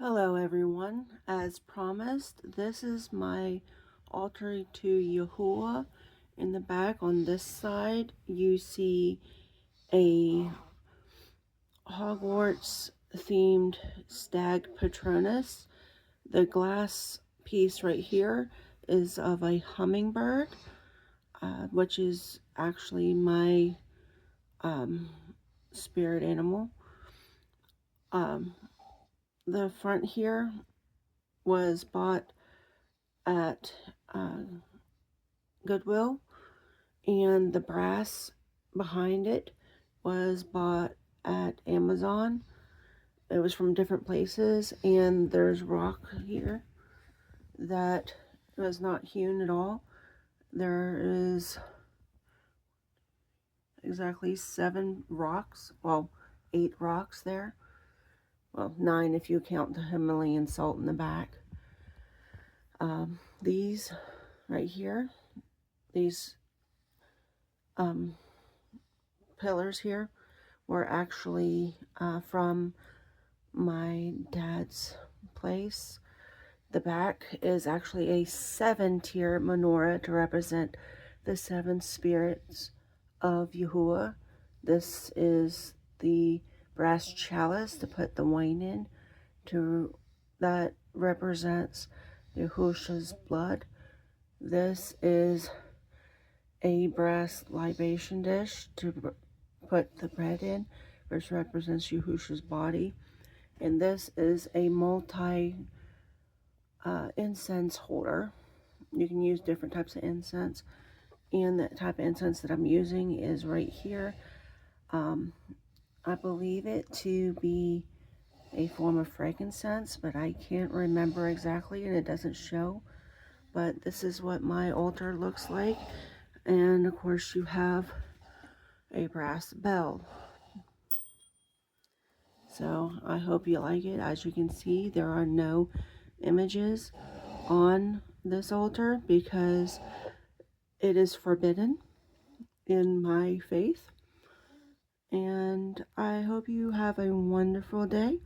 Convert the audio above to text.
Hello everyone, as promised, this is my altar to Yahuah. In the back on this side you see a Hogwarts themed stag patronus. The glass piece right here is of a hummingbird, which is actually my spirit animal. The front here was bought at Goodwill, and the brass behind it was bought at Amazon. It was from different places, and there's rock here that was not hewn at all. There is exactly 7 rocks, well, 8 rocks there. Well, 9 if you count the Himalayan salt in the back. These right here, these pillars here were actually from my dad's place. The back is actually a 7-tier menorah to represent the 7 spirits of Yahuah. This is the brass chalice to put the wine in, that represents Yahush's blood. This is a brass libation dish to put the bread in, which represents Yahushua's body. And this is a multi incense holder. You can use different types of incense, and the type of incense that I'm using is right here. I believe it to be a form of frankincense, but I can't remember exactly, and it doesn't show. But this is what my altar looks like, and of course you have a brass bell. So I hope you like it. As you can see, there are no images on this altar because it is forbidden in my faith. And I hope you have a wonderful day.